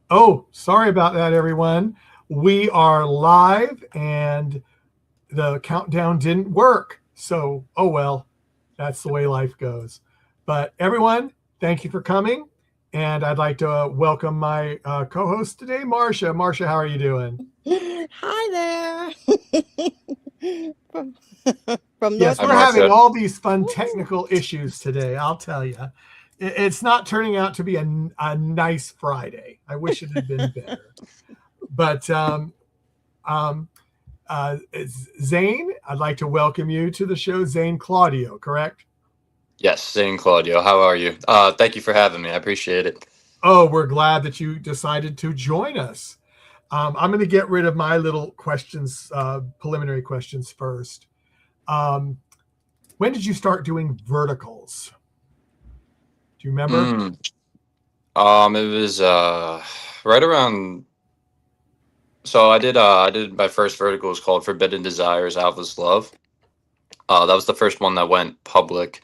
Oh, sorry about that, everyone. We are live and the countdown didn't work. So, oh well, that's the way life goes. But everyone, thank you for coming. And I'd like to welcome my co host today, Marcia. Marcia, how are you doing? Hi there. from, from Yes, North Hi, we're America. having Marcia. all these fun Woo. technical issues today, I'll tell you. It's not turning out to be a nice Friday. I wish it had been better. But um, Zane, I'd like to welcome you to the show, Zane Claudio, correct? Yes, Zane Claudio. How are you? Thank you for having me. I appreciate it. Oh, we're glad that you decided to join us. I'm going to get rid of my little questions, preliminary questions first. Um, when did you start doing verticals? Do you remember? Mm. It was right around. So I did my first vertical was called Forbidden Desires, Alpha's Love. That was the first one that went public.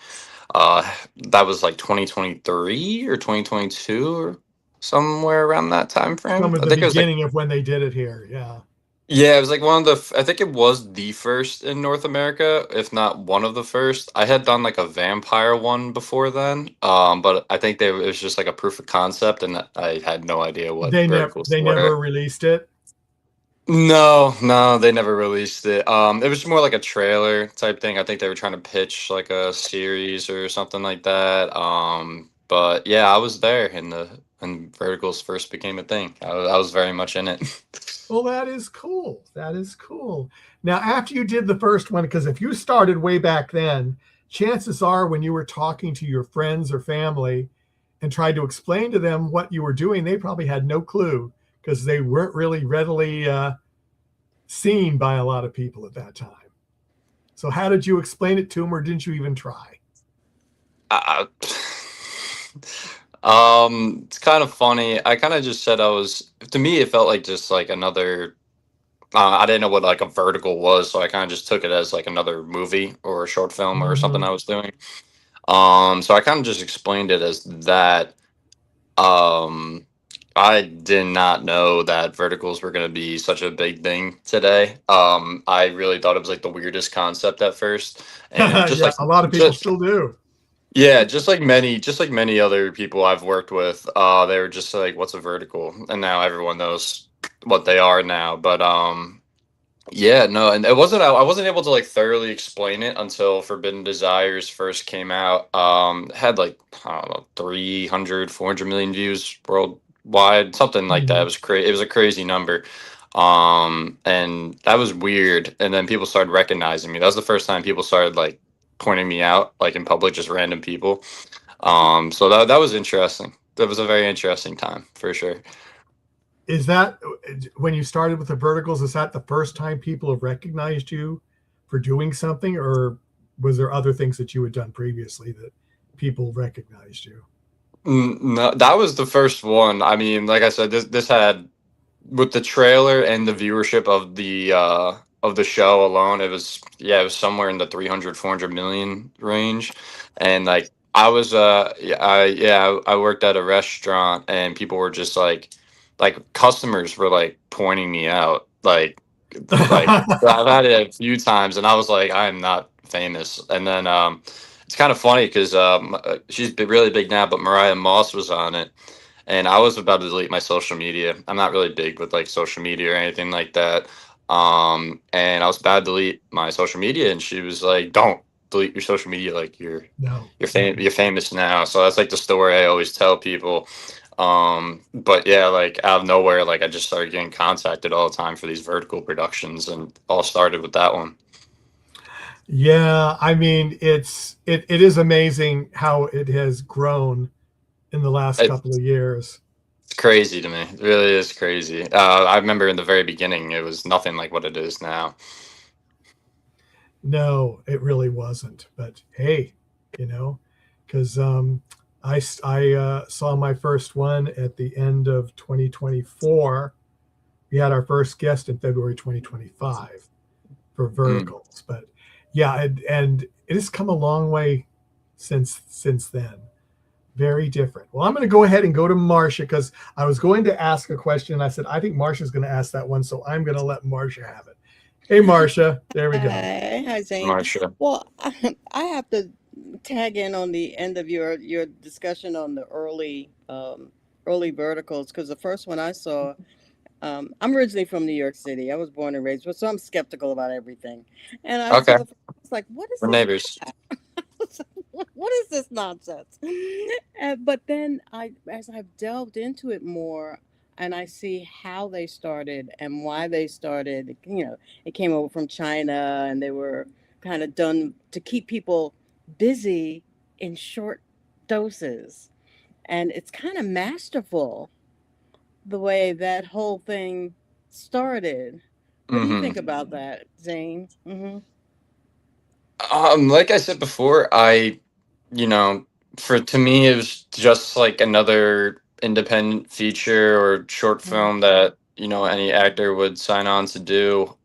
Uh, that was like 2023 or 2022 or somewhere around that time Some frame. of I the think it was like beginning of when they did it here. Yeah. Yeah, it was like one of the. I think it was the first in North America, if not one of the first. I had done like a vampire one before then, but I think it was just like a proof of concept, and I had no idea what verticals They were. never released it. No, no, they never released it. It was more like a trailer type thing. I think they were trying to pitch like a series or something like that. But yeah, I was there when verticals first became a thing. I was very much in it. Well, that is cool. That is cool. Now, after you did the first one, because if you started way back then, chances are when you were talking to your friends or family and tried to explain to them what you were doing, they probably had no clue because they weren't really readily seen by a lot of people at that time. So, how did you explain it to them, or didn't you even try? Uh, it's kind of funny. I kind of just said I was. To me, it felt like just like another. I didn't know what like a vertical was, so I kind of just took it as like another movie or a short film or something Mm-hmm. I was doing. So I kind of just explained it as that. Um, I did not know that verticals were going to be such a big thing today. I really thought it was like the weirdest concept at first, and just Yeah, like a lot of people just still do. yeah, just like many other people I've worked with, they were just like, "What's a vertical?" And now everyone knows what they are now. But yeah, no, and it wasn't. I wasn't able to like thoroughly explain it until Forbidden Desires first came out. It had like I don't know, 300, 400 million views worldwide, something like that. It Mm-hmm. was crazy. It was a crazy number. And that was weird. And then people started recognizing me. That was the first time people started like pointing me out, like in public, just random people. So that was interesting. That was a very interesting time for sure. Is that when you started with the verticals? Is that the first time people have recognized you for doing something, or was there other things that you had done previously that people recognized you? No, that was the first one. I mean, like I said, this had with the trailer and the viewership of the show alone, it was somewhere in the 300, 400 million range. And like I worked at a restaurant and people were just like customers were like pointing me out like I've had it a few times and I was like I am not famous. And then it's kind of funny because she's really big now, but Mariah Moss was on it and I was about to delete my social media. I'm not really big with like social media or anything like that. And I was about to delete my social media, and she was like, "Don't delete your social media. Like No. you're famous now." So that's like the story I always tell people. But yeah, like out of nowhere, like I just started getting contacted all the time for these vertical productions, and all started with that one. Yeah, I mean it is amazing how it has grown in the last couple It's of years. crazy to me. It really is crazy. I remember in the very beginning, it was nothing like what it is now. No, it really wasn't. But hey, you know, because I saw my first one at the end of 2024. We had our first guest in February 2025 for Mm. verticals, but yeah, and it has come a long way since then. Very different. Well, I'm going to go ahead and go to Marcia because I was going to ask a question. And I said, I think Marcia's going to ask that one. So I'm going to let Marcia have it. Hey, Marcia. There we go. Hi, Zane. Marsha. Well, I have to tag in on the end of your discussion on the early verticals because the first one I saw, I'm originally from New York City. I was born and raised, so I'm skeptical about everything. And I Okay, saw the first, I was like, what is we're this neighbors. what is this nonsense? But then as I've delved into it more, and I see how they started and why they started, it came over from China, and they were kind of done to keep people busy in short doses, and it's kind of masterful the way that whole thing started. What do you Hmm. think about that, Zane? Mm-hmm. Like I said before, you know, for to me, it was just like another independent feature or short film that any actor would sign on to do.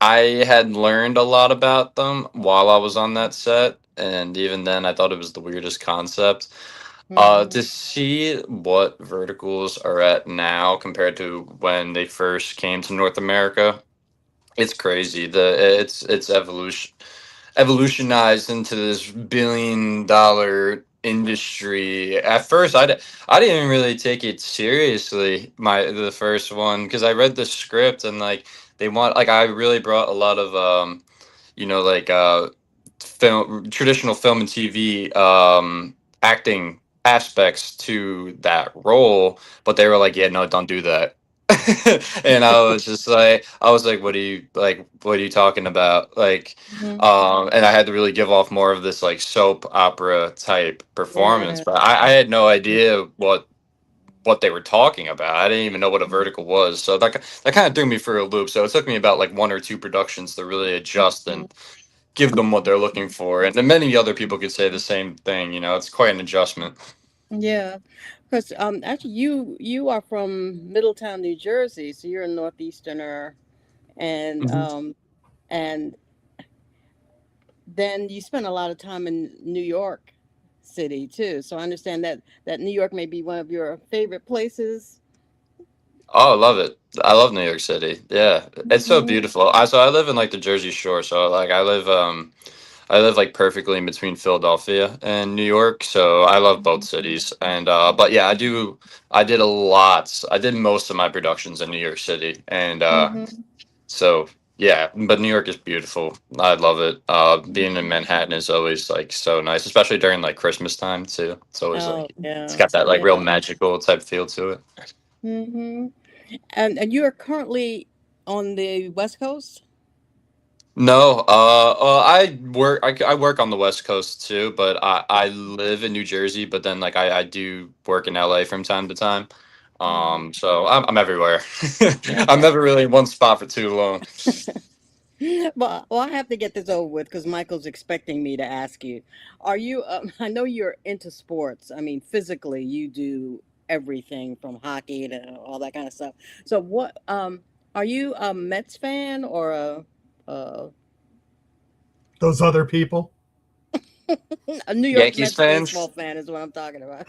I had learned a lot about them while I was on that set, and even then, I thought it was the weirdest concept. Mm-hmm. To see what verticals are at now compared to when they first came to North America, it's crazy. It's evolutionized into this $1 billion industry. At first, I didn't even really take it seriously. The first one because I read the script and like they want like I really brought a lot of like film traditional film and TV acting aspects to that role, but they were like, yeah, no, don't do that. And I was like, what are you talking about? Like, Mm-hmm. and I had to really give off more of this like soap opera type performance, Yeah. but I had no idea what they were talking about. I didn't even know what a vertical was, so that kind of threw me for a loop. So it took me about like one or two productions to really adjust and give them what they're looking for. And then many other people could say the same thing. It's quite an adjustment. Yeah, because actually, you are from Middletown, New Jersey, so you're a northeasterner, and Mhm. and then you spent a lot of time in New York City too. So I understand that New York may be one of your favorite places. Oh, I love it. I love New York City. Yeah, it's so Hmm. beautiful. I live in like the Jersey Shore, so like I live like perfectly in between Philadelphia and New York, so I love both cities. And but yeah, I did a lot. I did most of my productions in New York City, and Hmm. so yeah, but New York is beautiful. I love it. Being in Manhattan is always like so nice, especially during like Christmas time too. It's always Oh like it's yeah, got that like real yeah. magical type feel to it. Hmm. And you are currently on the West Coast. No, I work on the West Coast too, but I live in New Jersey, but then like I do work in LA from time to time. Hmm. So I'm everywhere. I'm Okay. never really in one spot for too long. Well, I have to get this over with because Michael's expecting me to ask you. Are you? I know you're into sports. I mean, physically, you do everything from hockey to all that kind of stuff. So, what? Are you a Mets fan or a, Those other people. a New York Yankees Mets baseball fans? fan? Is what I'm talking about.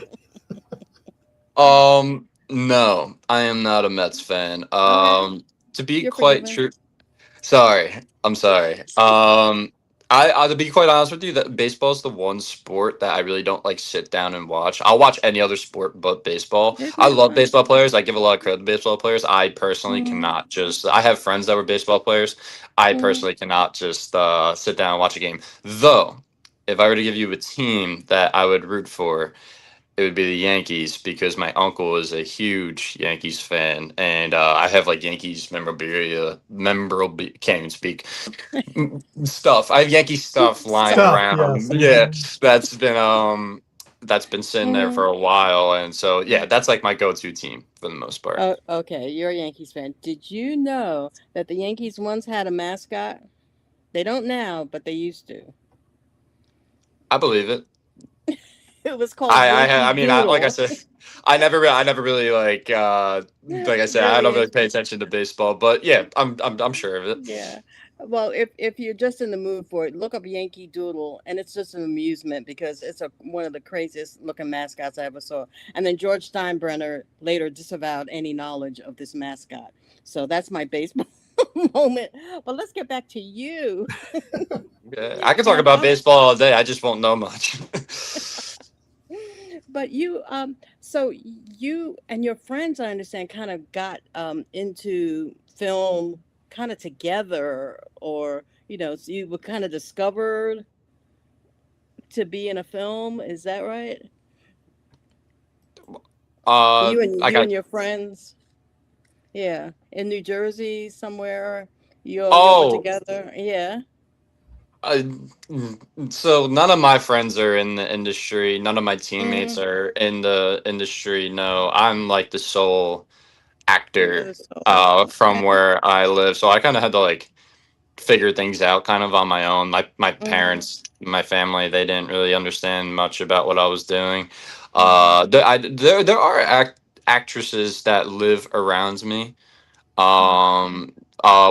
No, I am not a Mets fan. Okay, To be you're quite forgiven. true, sorry, I'm sorry. To be quite honest with you, that baseball is the one sport that I really don't like sit down and watch. I'll watch any other sport but baseball. Isn't I that love funny? baseball players. I give a lot of credit to baseball players. I personally Hmm. cannot just. I have friends that were baseball players. I Hmm. personally cannot just sit down and watch a game. Though, if I were to give you a team that I would root for, it would be the Yankees because my uncle is a huge Yankees fan, and I have like Yankees memorabilia, can't even speak stuff. I have Yankee stuff lying Stuff. Yes. around. Yeah, Hmm. that's been sitting there Hmm. for a while, and so yeah, that's like my go-to team for the most part. Oh, okay. You're a Yankees fan. Did you know that the Yankees once had a mascot? They don't now, but they used to. I believe it. It was called Yankee I mean, like I Doodle. said, I never really like I said, I Really don't really pay interesting. attention to baseball, but yeah, I'm sure of it. Yeah. Well, if you're just in the mood for it, look up Yankee Doodle, and it's just an amusement because it's a one of the craziest looking mascots I ever saw. And then George Steinbrenner later disavowed any knowledge of this mascot. So that's my baseball moment. But let's get back to you. Yeah, I can talk And about baseball all day. I just won't know much. but you so you and your friends, I understand, kind of got into film kind of together, or so you were kind of discovered to be in a film. Is that right? You and I got. your friends, yeah, in New Jersey somewhere. You all put Oh, together, yeah. I, so none of my friends are in the industry. None of my teammates Mm, are in the industry. No, I'm like the sole you're actor the soul. from Okay. where I live. So I kind of had to like figure things out kind of on my own. My Mm, parents, my family, they didn't really understand much about what I was doing. mm, There are actresses that live around me. mm,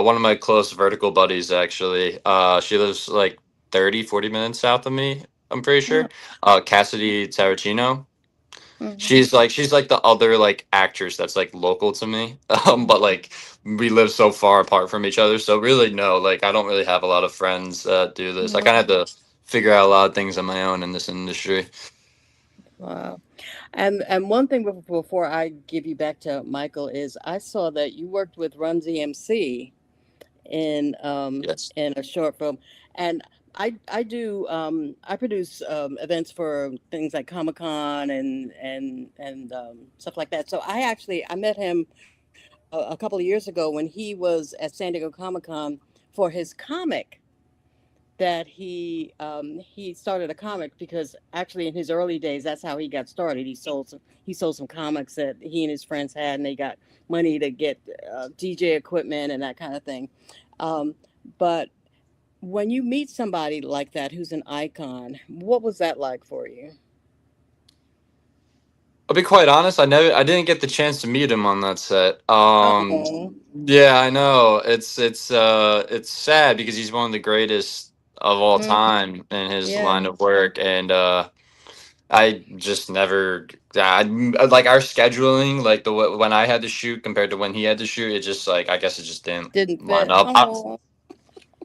One of my close vertical buddies actually. She lives like 30, 40 minutes south of me. I'm pretty oh, sure. Cassidy Tarantino. mm, She's like the other like actress that's like local to me. But like we live so far apart from each other, so really no, like I don't really have a lot of friends that do this. I kind of mm. had to figure out a lot of things on my own in this industry. Wow. And one thing before I give you back to Michael is I saw that you worked with Run DMC Yes. in a short film, and I produce events for things like Comic Con and stuff like that. So I met him a couple of years ago when he was at San Diego Comic Con for his comic that he started a comic because actually in his early days that's how he got started. He sold some comics that he and his friends had, and they got money to get DJ equipment and that kind of thing. Um, but when you meet somebody like that who's an icon, what was that like for you? I'll be quite honest. I didn't get the chance to meet him on that set. Oh. Yeah, I know. It's sad because he's one of the greatest of all Mm, time in his yeah, line of work, and I just never. Like our scheduling, like when I had to shoot compared to when he had to shoot, it just like I guess it just didn't didn't line fit. up. Oh.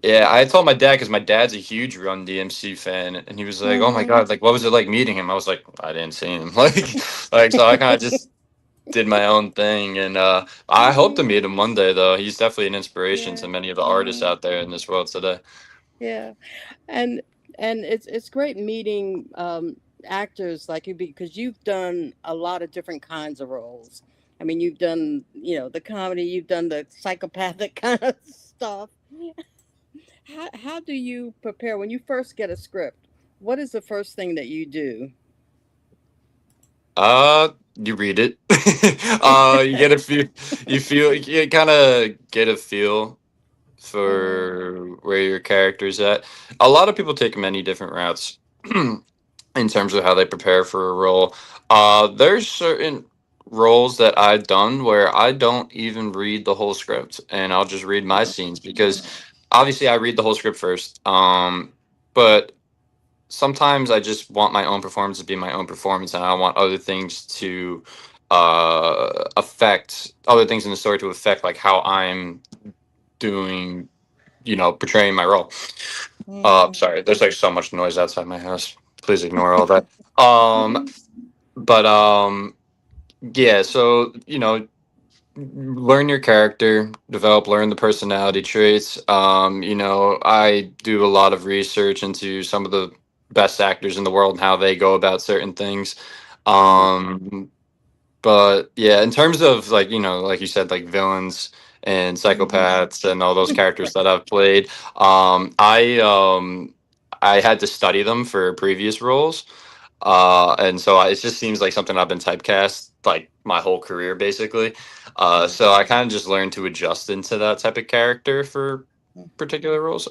Yeah, I told my dad because my dad's a huge Run DMC fan, and he was like, "Oh my Hmm. god, like what was it like meeting him?" I was like, "I didn't see him." Like so I kind of just did my own thing, and I hope to meet him one day though. He's definitely an inspiration to Yeah. many of the artists Hmm. out there in this world today. Yeah. and and it's great meeting actors like you because you've done a lot of different kinds of roles. I mean, you've done the comedy, you've done the psychopathic kind of stuff. How do you prepare when you first get a script? What is the first thing that you do? You read it. You get a feel. You kind of get a feel Hmm. for where your character's at. A lot of people take many different routes in terms of how they prepare for a role. There's certain roles that I've done where I don't even read the whole script and I'll just read my scenes because obviously I read the whole script first. But sometimes I just want my own performance to be my own performance, and I want other things to affect other things in the story to affect like how I'm doing, portraying my role. Hmm. Sorry, there's like so much noise outside my house. Please ignore all that. Um, but yeah, so learn your character, learn the personality traits. I do a lot of research into some of the best actors in the world and how they go about certain things. Um, but yeah, in terms of like, like you said, like villains and Hmm. psychopaths and all those characters that I've played, I had to study them for previous roles. And so it just seems like something I've been typecast like my whole career basically. So I kind of just learned to adjust into that type of character for particular roles.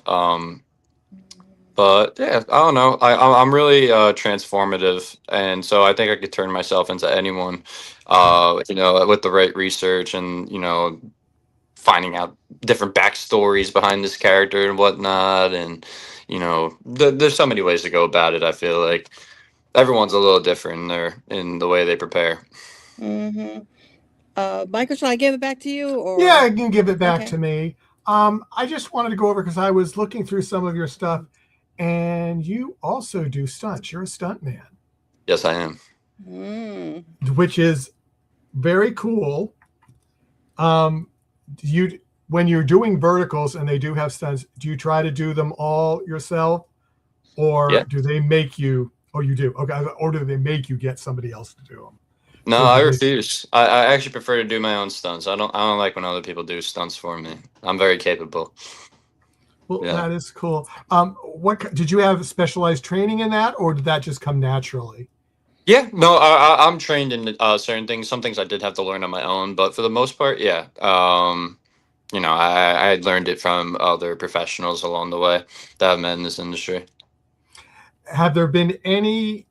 But yeah, I don't know. I'm really transformative, and so I think I could turn myself into anyone. With the right research and finding out different backstories behind this character and whatnot. And there's so many ways to go about it. I feel like everyone's a little different in the way they prepare. Mm-hmm. Michael, shall I give it back to you Yeah, or? you can give it back Okay. to me. I just wanted to go over because I was looking through some of your stuff, and you also do stunts. You're a stuntman, Yes, I am. Mm. which is very cool. Um, you when you're doing verticals and they do have stunts, do you try to do them all yourself, or Yeah. do they make you? Oh, you do. Okay, or do they make you get somebody else to do them? No, So I do they? refuse. I actually prefer to do my own stunts. I don't like when other people do stunts for me. I'm very capable. Well, Yeah. that is cool. What did you have specialized training in that, or did that just come naturally? Yeah, no, I'm trained in certain things. Some things I did have to learn on my own, but for the most part, yeah. I learned it from other professionals along the way that have met in this industry. Have there been any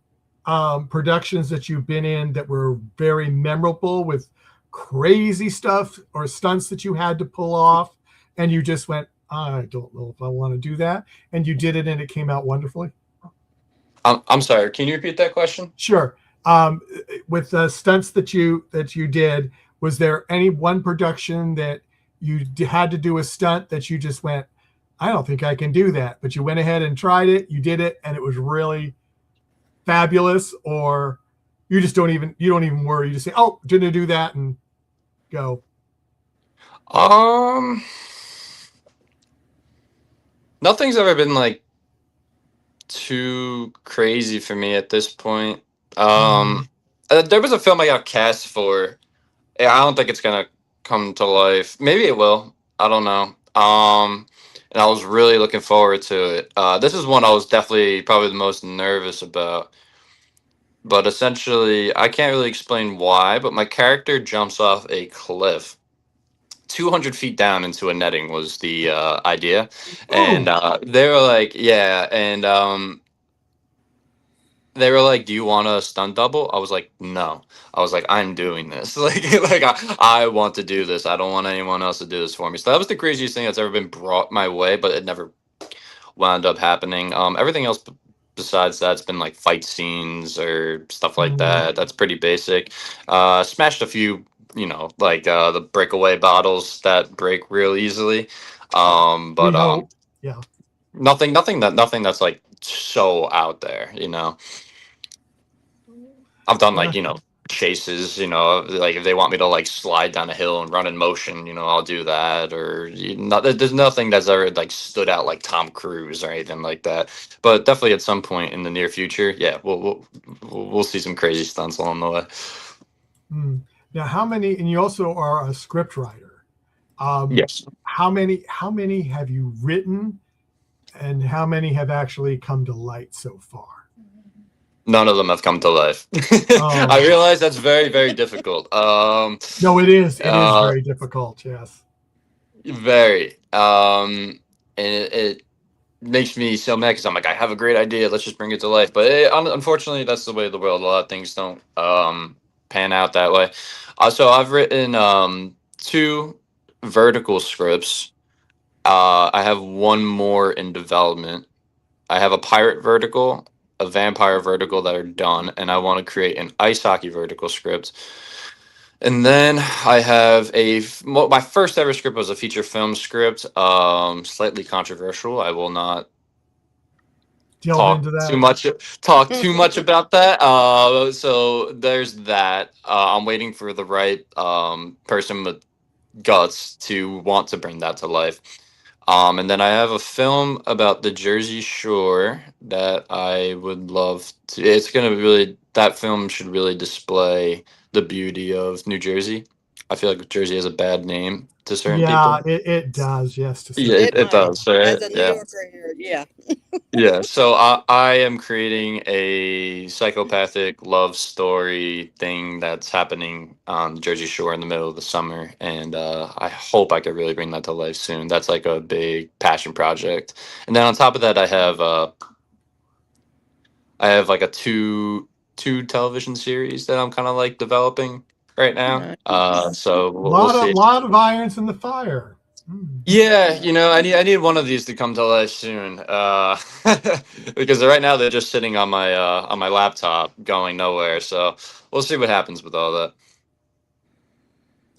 productions that you've been in that were very memorable with crazy stuff or stunts that you had to pull off, and you just went, I don't know if I want to do that, and you did it and it came out wonderfully? I'm sorry. Can you repeat that question? Sure. Um, with the stunts that you did, was there any one production that you had to do a stunt that you just went, I don't think I can do that, but you went ahead and tried it, you did it, and it was really fabulous? Or you don't even worry, you just say, oh, didn't do that, and go? Um, Nothing's ever been like too crazy for me at this point. Mm, Um, there was a film I got cast for. Yeah, I don't think it's gonna come to life. Maybe it will. I don't know. And I was really looking forward to it. This is one I was definitely probably the most nervous about. But essentially, I can't really explain why. But my character jumps off a cliff, 200 feet down into a netting was the idea, and ooh, they were like, yeah, and they were like, "Do you want a stunt double?" I was like, "No." I was like, "I'm doing this. I want to do this. I don't want anyone else to do this for me." So that was the craziest thing that's ever been brought my way, but it never wound up happening. Everything else besides that's been like fight scenes or stuff like mm, that. That's pretty basic. Smashed a few, like the breakaway bottles that break real easily. we But hope. Yeah. nothing that's like so out there. I've done Well, like, that's chases, like if they want me to like slide down a hill and run in motion, I'll do that. Or there's nothing that's ever like stood out like Tom Cruise or anything like that. But definitely at some point in the near future, yeah, we'll see some crazy stunts along the way. mm. Now, how many, and you also are a script writer. um, Yes. how many have you written, and how many have actually come to light so far? None of them have come to life. I Oh, realize that's very, very difficult. no, it is uh, very difficult, yes. Very. And it makes me so mad because I'm like, I have a great idea. Let's just bring it to life. But unfortunately, that's the way of the world. A lot of things don't pan out that way. So I've written two vertical scripts. I have one more in development. I have a pirate vertical, a vampire vertical that are done, and I want to create an ice hockey vertical script. And then I have my first ever script was a feature film script, slightly controversial. I will not Delve talk into too that. much about that. So there's that. I'm waiting for the right person with guts to want to bring that to life. And then I have a film about the Jersey Shore that I would love to. It's gonna really that film should really display the beauty of New Jersey. I feel like Jersey has a bad name to certain Yeah, people. it does, yes, to Yeah, certain It it might. people. does. As Right? a New Yeah. Yorker here, yeah. Yeah, so I am creating a psychopathic love story thing that's happening on the Jersey Shore in the middle of the summer, and I hope I could really bring that to life soon. That's like a big passion project, and then on top of that, I have like a two television series that I'm kind of like developing. right now. Nice. So we'll Lot of see. lot of irons in the fire. Mm. Yeah, I need one of these to come to life soon. Because right now they're just sitting on my laptop, going nowhere. So we'll see what happens with all that.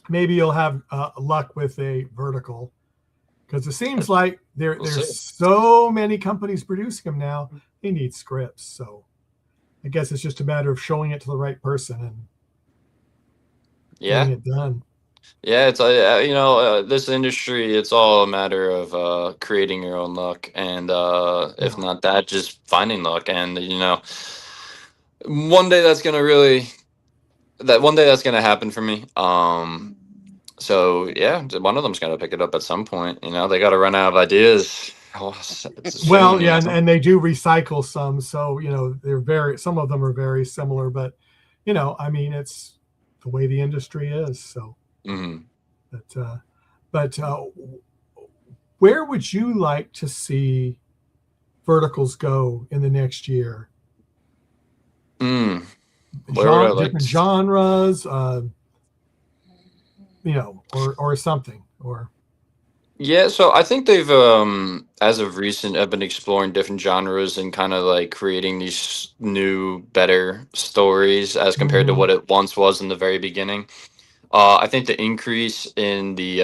Maybe you'll have luck with a vertical, because it seems like We'll there's see. so many companies producing them now. They need scripts, so I guess it's just a matter of showing it to the right person and getting Yeah, it done. yeah. It's this industry. It's all a matter of creating your own luck, and if Yeah. not that, just finding luck. And one day that's gonna really that one day that's gonna happen for me. So yeah, one of them's got to pick it up at some point. They got to run out of ideas. Oh, it's Well, soon. yeah, and they do recycle some, so they're some of them are very similar, but I mean, it's the way the industry is. So, Hmm. but where would you like to see verticals go in the next year? Mm. Where would I like Different to? genres, or something, or Yeah, so I think they've as of recent have been exploring different genres and kind of like creating these new, better stories as compared to Mhm. what it once was in the very beginning. I think the increase in the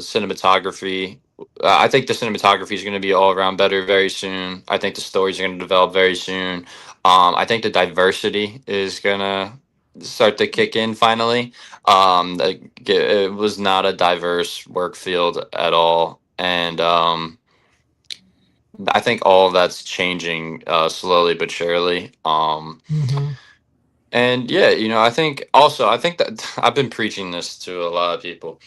cinematography. I think the cinematography is going to be all around better very soon. I think the stories are going to develop very soon. I think the diversity is going to start to kick in finally. It was not a diverse work field at all, and I think all of that's changing slowly but surely. Mhm. And yeah, I think that I've been preaching this to a lot of people.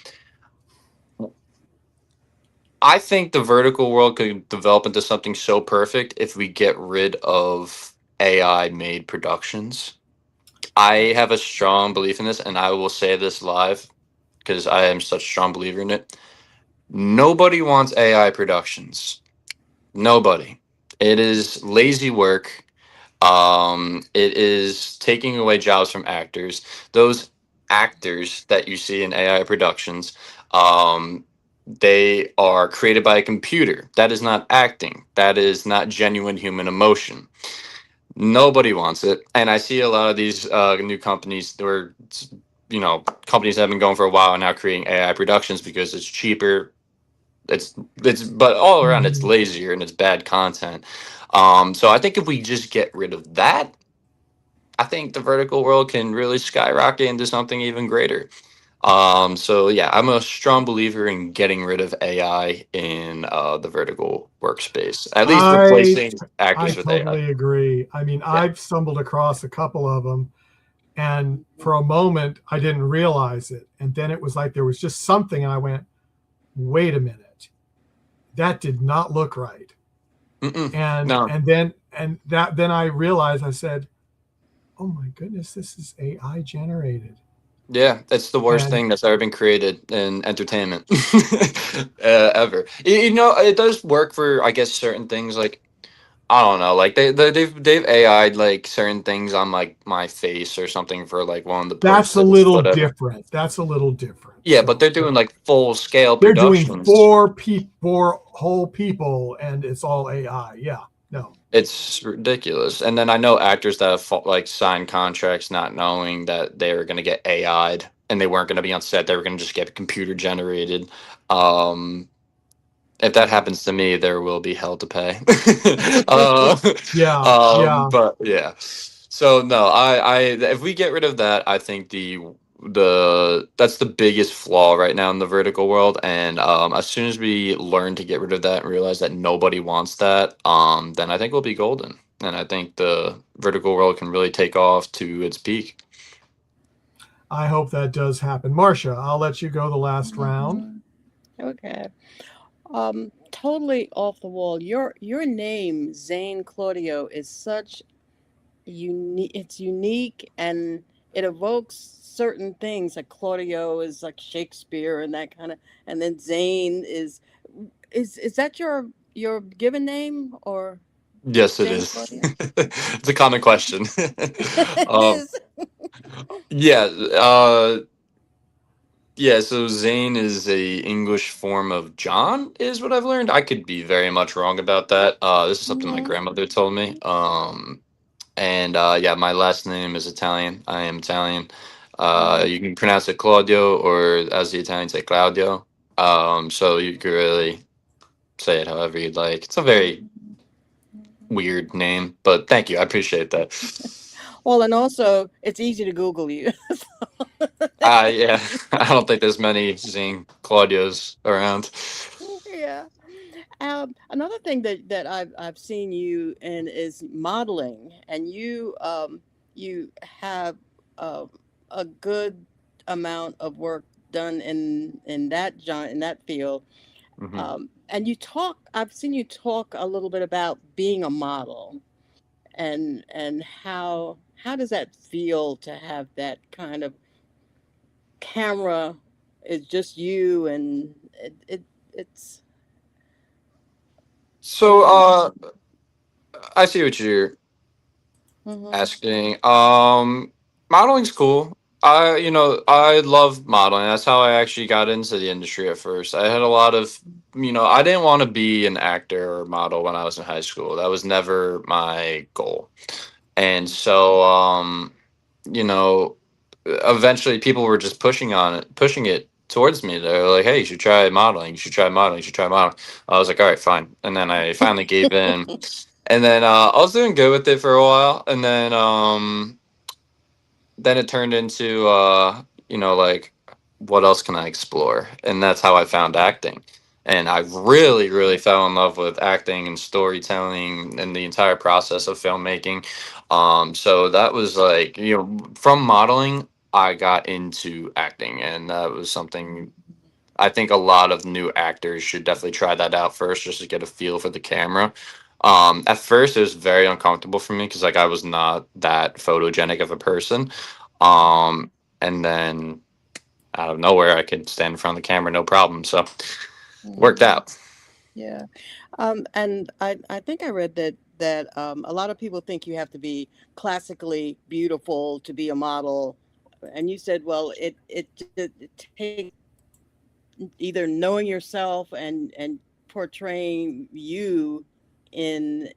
I think the vertical world could develop into something so perfect if we get rid of AI made productions. I have a strong belief in this, and I will say this live because I am such a strong believer in it. Nobody wants AI productions. Nobody. It is lazy work. It is taking away jobs from actors. Those actors that you see in AI productions, they are created by a computer. That is not acting. That is not genuine human emotion. Nobody wants it, and I see a lot of these new companies where companies that have been going for a while are now creating AI productions because it's cheaper. But all around it's Mhm. lazier and it's bad content. So I think if we just get rid of that, I think the vertical world can really skyrocket into something even greater. So yeah, I'm a strong believer in getting rid of AI in the vertical workspace. At least I replacing I actors with AI. totally agree. I mean, Yeah. I've stumbled across a couple of them, and for a moment I didn't realize it, and then it was like there was just something, and I went, "Wait a minute, that did not look right." Mm-mm. And No. and then and that then I realized, I said, "Oh my goodness, this is AI generated." Yeah, it's the worst And thing that's ever been created in entertainment ever. It does work for I guess certain things like I don't know, like they've AI'd like certain things on like my face or something for like one of the that's a posters, little whatever. different. That's a little different. Yeah, but So, they're doing like full scale they're doing productions. four whole people, and it's all AI. Yeah, no. It's ridiculous. And then I know actors that have like signed contracts not knowing that they were going to get AI'd and they weren't going to be on set. They were going to just get computer generated. Um, if that happens to me, there will be hell to pay. uh, Yeah, yeah. but yeah. So no, if we get rid of that, I think that's the biggest flaw right now in the vertical world. And as soon as we learn to get rid of that and realize that nobody wants that, then I think we'll be golden. And I think the vertical world can really take off to its peak. I hope that does happen. Marcia, I'll let you go the last round. Mhm. Okay. Totally off the wall. Your name, Zane Claudio, is such unique. It's unique, and it evokes certain things. Like Claudio is like Shakespeare and that kind of, and then Zane is that your given name or? Yes, it Zane is. Claudio? It's a common question. It um, is. yeah, uh, yeah. So Zane is a English form of John, is what I've learned. I could be very much wrong about that. This is something my Hmm. grandmother told me. And yeah, my last name is Italian. I am Italian. Hmm. You can pronounce it Claudio, or as the Italians say, Claudio. So you could really say it however you'd like. It's a very weird name, but thank you. I appreciate that. Well, and also it's easy to Google you. Yeah, I don't think there's many Zane Claudios around. Yeah. Another thing that I've seen you in is modeling, and you have um, a good amount of work done in that in that field. Hmm. And you talk. I've seen you talk a little bit about being a model, and how does that feel to have that kind of camera? It's just you, and it's So, you. I see what you're Hmm. asking. Modeling's cool. I love modeling. That's how I actually got into the industry at first. I had a lot of, I didn't want to be an actor or model when I was in high school. That was never my goal. And so, you know, eventually people were just pushing it towards me. They're like, "Hey, you should try modeling. You should try modeling. You should try modeling." I was like, "All right, fine." And then I finally gave in. And then I was doing good with it for a while, and then it turned into like, what else can I explore? And that's how I found acting. And I really, really fell in love with acting and storytelling and the entire process of filmmaking. So that was like, from modeling, I got into acting, and that was something I think a lot of new actors should definitely try that out first, just to get a feel for the camera. At first, it was very uncomfortable for me because like I was not that photogenic of a person. Um, and then out of nowhere, I could stand in front of the camera, no problem. So worked Hmm. out. Yeah. And I think I read that a lot of people think you have to be classically beautiful to be a model, and you said, well, it takes either knowing yourself and portraying you in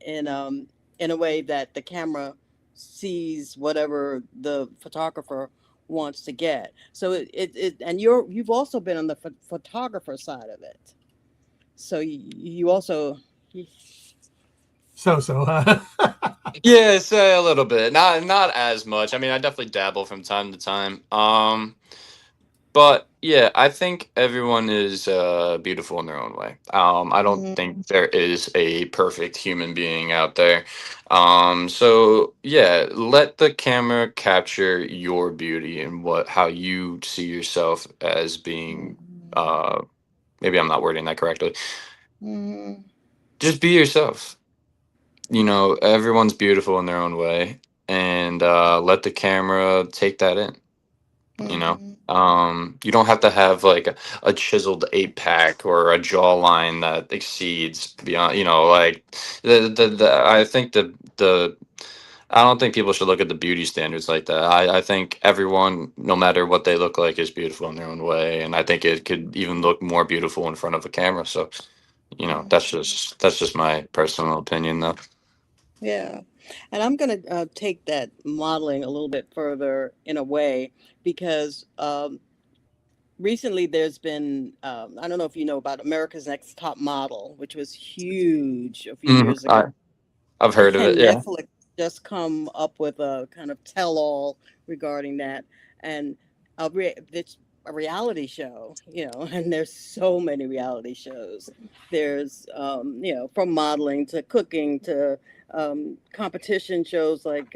a way that the camera sees whatever the photographer wants to get. So and you've also been on the photographer side of it. So you also. So, Yes, a little bit. Not as much. I mean, I definitely dabble from time to time. But yeah, I think everyone is beautiful in their own way. I don't Mhm. think there is a perfect human being out there. So yeah, let the camera capture your beauty and how you see yourself as being. Mhm. Uh, Maybe I'm not wording that correctly. Mhm. Just be yourself. Everyone's beautiful in their own way, and let the camera take that in. you know Mhm. you don't have to have like a chiseled eight pack or a jawline that exceeds beyond, like I think the I don't think people should look at the beauty standards like that. I think everyone, no matter what they look like, is beautiful in their own way, and I think it could even look more beautiful in front of a camera. So that's Mhm. just my personal opinion, though. Yeah, and I'm going to take that modeling a little bit further in a way because recently there's been I don't know if you know about America's Next Top Model, which was huge a few Hmm. years ago. I've heard of it. And Yeah. Netflix just come up with a kind of tell-all regarding that, and it's a reality show, and there's so many reality shows. There's from modeling to cooking to competition shows like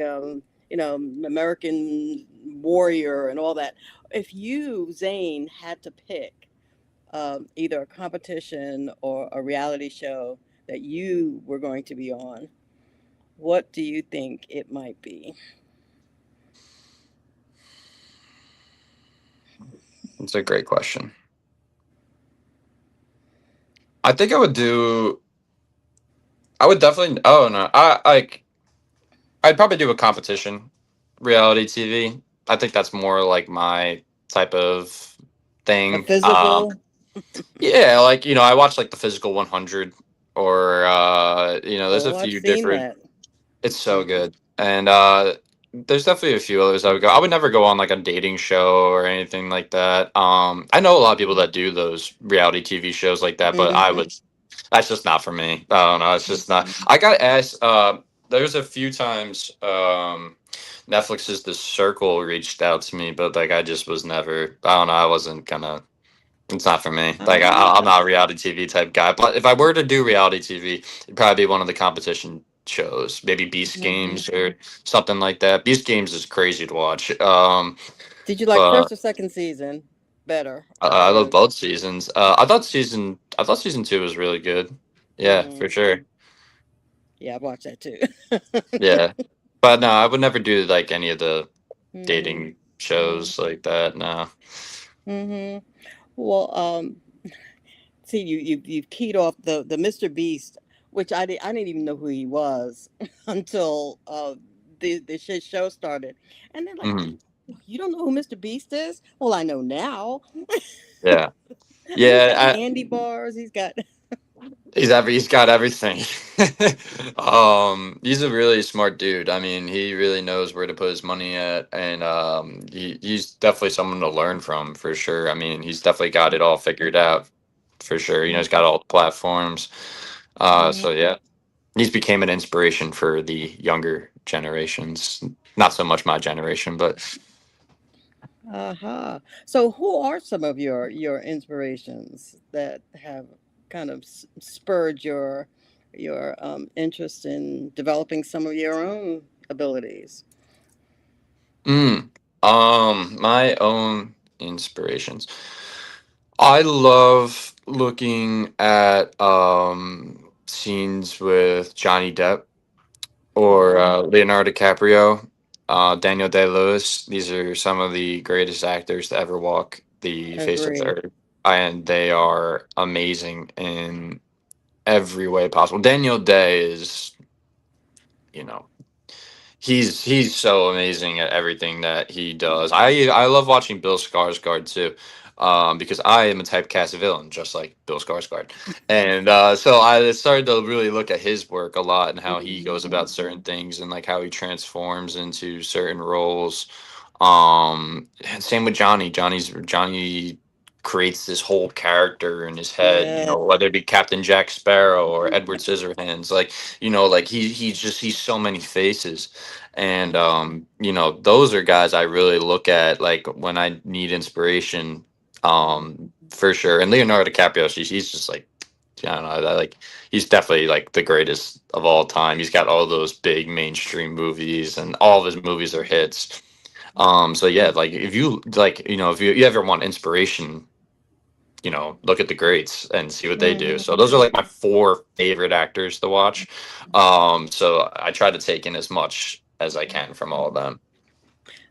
American Warrior and all that. If you, Zane, had to pick either a competition or a reality show that you were going to be on, what do you think it might be? It's a great question. I think I would do I would definitely. Oh no, I like. I'd probably do a competition reality TV. I think that's more like my type of A thing. physical. Yeah, like I watch like the Physical 100, or there's a Oh, I've few seen different. that. It's so Hmm. good, and there's definitely a few others I would go. I would never go on like a dating show or anything like that. I know a lot of people that do those reality TV shows like that, but I Hmm. would. That's just not for me. I don't know. It's just not. I got asked. There's a few times. Netflix's The Circle reached out to me, but like I just was never. I don't know. I wasn't gonna. It's not for me. Like I'm Ah. not a reality TV type guy. But if I were to do reality TV, it'd probably be one of the competition shows, maybe Beast Hmm. Games or something like that. Beast Games is crazy to watch. Did you like But first or second season better, I love or? both seasons. I thought season two was really good. Yeah, for Mm, sure. yeah, I watched that too. Yeah, but no, I would never do like any of the Hmm. dating shows like that. No. Hmm. Well, see, you've keyed off the Mr. Beast, which I didn't even know who he was until the shit show started, and they're like, Hmm. "You don't know who Mr. Beast is?" Well, I know now. Yeah, He's got yeah. candy bars. He's got. He's got everything. He's a really smart dude. I mean, he really knows where to put his money at, and he's definitely someone to learn from for sure. I mean, he's definitely got it all figured out for sure. He's got all the platforms. So Mhm. yeah, he's became an inspiration for the younger generations. Not so much my generation, but Uh-huh. So, who are some of your inspirations that have kind of spurred your interest in developing some of your own abilities? mm, my own inspirations. I love looking at scenes with Johnny Depp or Hmm. Leonardo DiCaprio, Daniel Day Lewis. These are some of the greatest actors to ever walk the face of the Agree. earth, and they are amazing in every way possible. Daniel Day is, you know, he's so amazing at everything that he does. I love watching Bill Skarsgård too, because I am a typecast villain, just like Bill Skarsgård, and so I started to really look at his work a lot and how he goes about certain things and like how he transforms into certain roles. And same with Johnny. Johnny creates this whole character in his head, Yeah. whether it be Captain Jack Sparrow or Edward Scissorhands, like like he's so many faces. And those are guys I really look at like when I need inspiration, for sure. And Leonardo DiCaprio, he's just like, I don't know, like he's definitely like the greatest of all time. He's got all those big mainstream movies and all of his movies are hits. So yeah, like if you like, if you ever want inspiration, look at the greats and see what they do. So Hmm. those are like my four favorite actors to watch. So I try to take in as much as I can from all of them.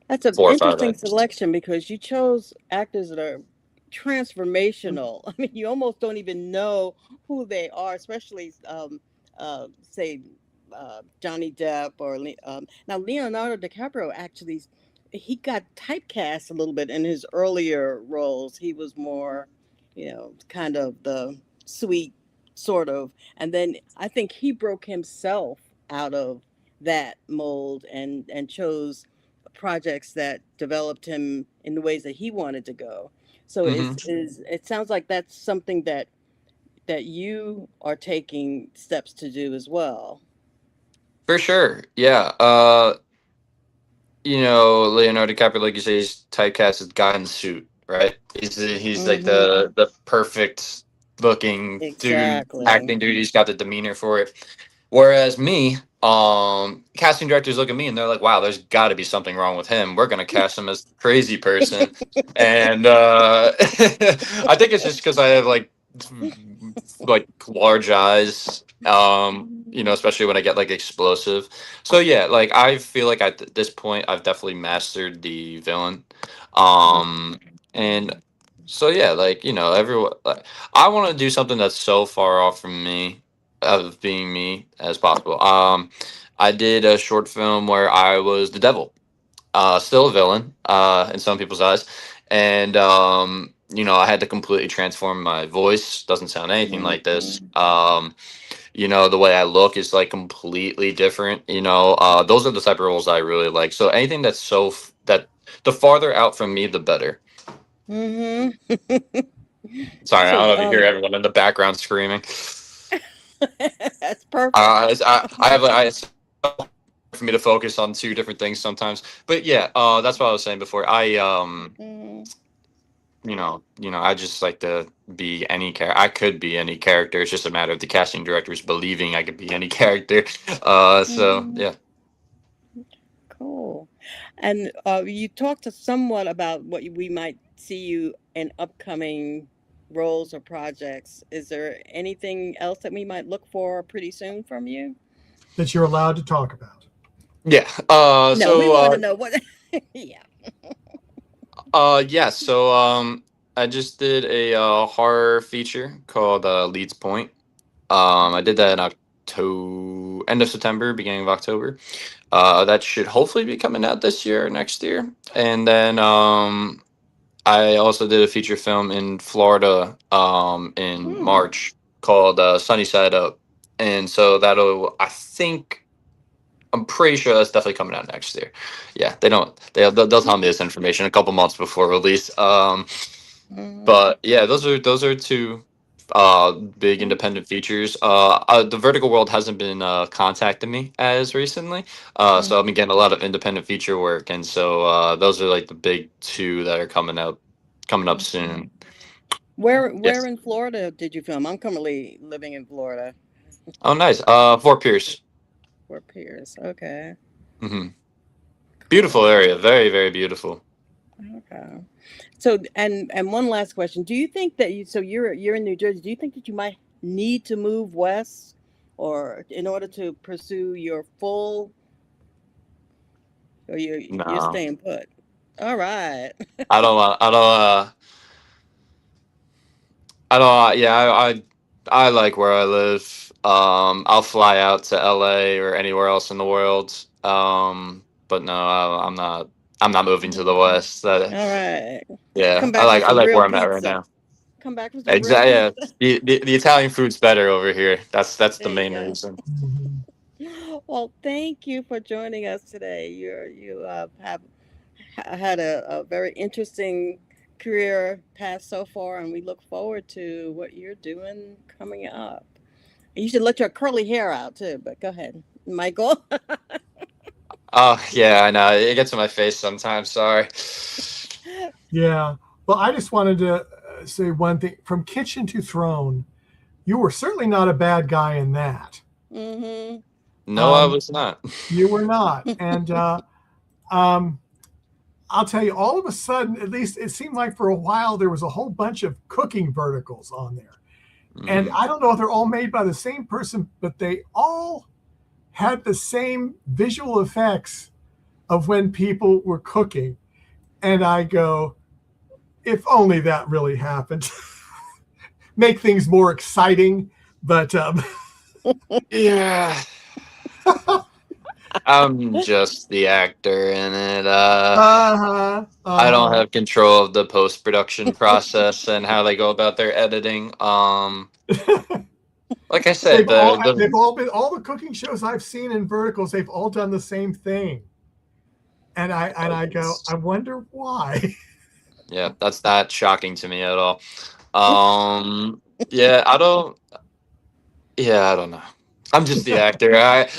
That's an Four or five interesting actors. selection because you chose actors that are transformational. I mean, you almost don't even know who they are, especially say Johnny Depp or now Leonardo DiCaprio. Actually, he got typecast a little bit in his earlier roles. He was more, kind of the sweet sort of, and then I think he broke himself out of that mold and chose projects that developed him in the ways that he wanted to go. So Hmm. is it sounds like that's something that you are taking steps to do as well. For sure. Yeah. Leonardo DiCaprio, like you say, he's typecast as guy in the suit, right? He's like Hmm. the perfect looking dude, Exactly. acting dude. He's got the demeanor for it. Whereas me, casting directors look at me and they're like, "Wow, there's got to be something wrong with him. We're gonna cast him as the crazy person." And I think it's just because I have like large eyes. Especially when I get like explosive. So yeah, like I feel like at this point I've definitely mastered the villain. Um and so yeah, like everyone, like, I want to do something that's so far off from me, of being me as possible. I did a short film where I was the devil, still a villain in some people's eyes, and I had to completely transform my voice. Doesn't sound anything like this. Mhm. The way I look is like completely different. Those are the type of roles I really like. So anything that's that the farther out from me, the better. Mhm. Sorry, I So don't know if you hear everyone in the background screaming. that's perfect. It's for me to focus on two different things sometimes. But yeah, that's what I was saying before. Mhm. I just like to be any character. I could be any character. It's just a matter of the casting directors believing I could be any character. So Mhm. yeah. Cool. And you talked to somewhat about what we might see you in upcoming roles or projects. Is there anything else that we might look for pretty soon from you? That you're allowed to talk about. Yeah. No, we want to know what. Yeah. Yeah. So, I just did a horror feature called Leeds Point. I did that in October, end of September, beginning of October. That should hopefully be coming out this year or next year. And then, I also did a feature film in Florida, in Hmm. March called Sunny Side Up. And so I'm pretty sure that's definitely coming out next year. Yeah, they'll tell me this information a couple months before release. Hmm. But yeah, those are two big independent features. The Vertical World hasn't been contacting me as recently. So I've been getting a lot of independent feature work, and so those are like the big two that are coming up Okay. soon. Where Yes. in Florida did you film? I'm currently living in Florida. Oh, nice. Fort Pierce. Fort Pierce. Okay. Hmm. Beautiful Cool. area. Very, very beautiful. Okay. So and one last question. Do you think that you're in New Jersey, do you think that you might need to move west or in order to pursue your full or you're No, staying put? All right. I don't want. I don't. I don't. Yeah, I like where I live. I'll fly out to LA or anywhere else in the world. But no, I'm not. I'm not moving to the Okay. West. All right. Yeah, Come I back like with I some like real where I'm at right pizza. now. Come back with some real Exactly. Yeah, pizza. the Italian food's better over here. That's the There you main go. reason. Mhm. Well, thank you for joining us today. You have had a very interesting career path so far, and we look forward to what you're doing coming up. You should let your curly hair out too, but go ahead, Michael. Oh yeah, I know it gets in my face sometimes. Sorry. Yeah. Well, I just wanted to say one thing. From Kitchen to Throne, you were certainly not a bad guy in that. Hmm. No, I Um, was not. you were not. And um, I'll tell you, all of a sudden, at least it seemed like for a while, there was a whole bunch of cooking verticals on there. And Mm. I don't know if they're all made by the same person, but they all had the same visual effects of when people were cooking. And I go, if only that really happened. Make things more exciting. But Yeah. I'm just the actor in it. uh-huh, I don't uh-huh. have control of the post production process and how they go about their editing. Like I said, They've the all been all the cooking shows I've seen in verticals, they've all done the same thing. And I go, I wonder why. yeah, that's not shocking to me at all. Yeah, I don't. Yeah, I don't know. I'm just the actor.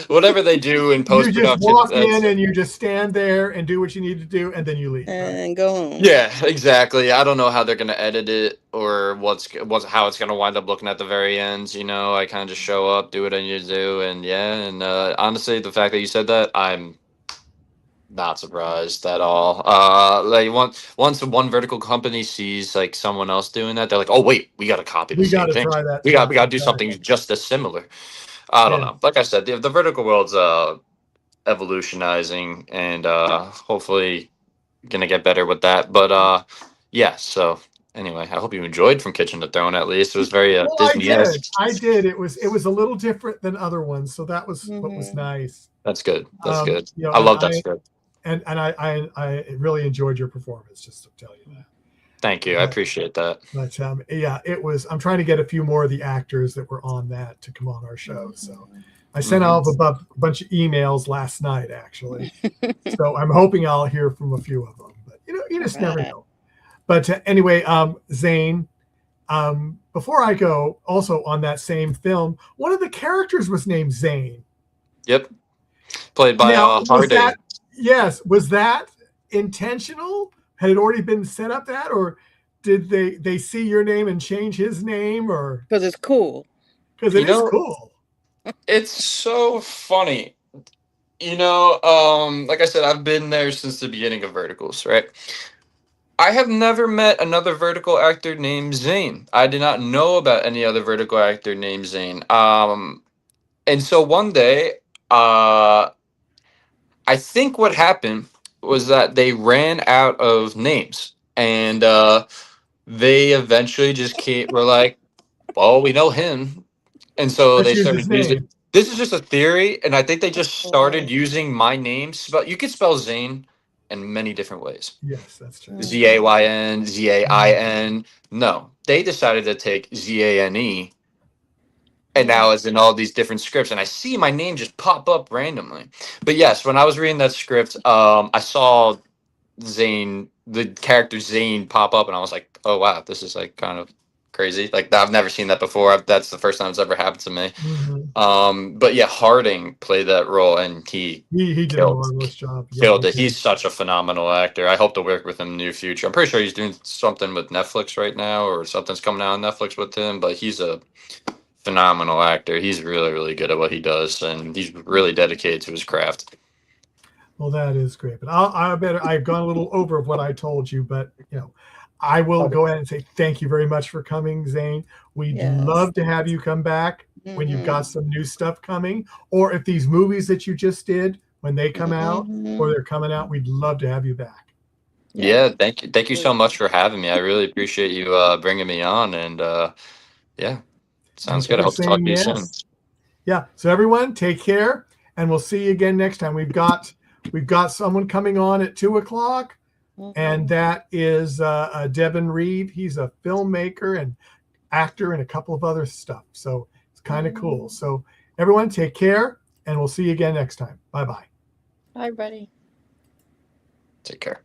Whatever they do in You post just production, walk that's in and you just stand there and do what you need to do, and then you leave, right? And go home. yeah, exactly. I don't know how they're gonna edit it or what's how it's gonna wind up looking at the very end. I kind of just show up, do what I need to do, and yeah. And honestly, the fact that you said that, I'm not surprised at all. Like once one vertical company sees like someone else doing that, they're like, "Oh wait, we got to copy the We got same to thing. try that We too. got to do something Exactly. just as similar." I don't Yeah. know. Like I said, the vertical world's evolutionizing, and hopefully gonna get better with that. But yeah, so anyway, I hope you enjoyed From Kitchen to Throne. At least it was very Well, Disney-esque. I did. It was a little different than other ones, so that was what was Mhm. nice. That's good. That's good. You know, I love that script. and I really enjoyed your performance. Just to tell you that. Thank you. I appreciate that. But yeah, it was. I'm trying to get a few more of the actors that were on that to come on our show. So I sent out a bunch of emails last night, actually. So I'm hoping I'll hear from a few of them. But you just never know. But anyway, Zane, before I go, also on that same film, one of the characters was named Zane. Yep. Played by Harding. Yes. Was that intentional? Had it already been set up that, or did they see your name and change his name, or because it's cool? Because it is cool. It's so funny. Like I said, I've been there since the beginning of Verticals, right? I have never met another vertical actor named Zane. I did not know about any other vertical actor named Zane. And so one day, I think what happened was that they ran out of names, and they eventually just were like, "Well, we know him," and so Let's they use started his using. name. This is just a theory, and I think they just started using my name. You could spell Zane in many different ways. Yes, that's true. Zayn, Zain. No, they decided to take Zane, and now it's in all these different scripts, and I see my name just pop up randomly. But yes, when I was reading that script, I saw Zane, the character Zane, pop up, and I was like, "Oh wow, this is like kind of crazy. Like I've never seen that before. That's the first time it's ever happened to me." But yeah, Harding played that role, and he did a marvelous job. Killed it. He's such a phenomenal actor. I hope to work with him in the near future. I'm pretty sure he's doing something with Netflix right now, or something's coming out on Netflix with him. But he's a phenomenal actor. He's really, really good at what he does, and he's really dedicated to his craft. Well, that is great. But I've gone a little over of what I told you, but I will go ahead and say thank you very much for coming, Zane. We'd love to have you come back when you've got some new stuff coming, or if these movies that you just did, when they come out or they're coming out, we'd love to have you back. Yeah, thank you so much for having me. I really appreciate you bringing me on, and yeah, sounds good. I hope to talk to you soon. Yeah, so everyone take care, and we'll see you again next time. We've got someone coming on at 2:00, and that is Devin Reeve. He's a filmmaker and actor and a couple of other stuff, so it's kind of cool. So everyone take care, and we'll see you again next time. Bye-bye. Bye, buddy. Take care.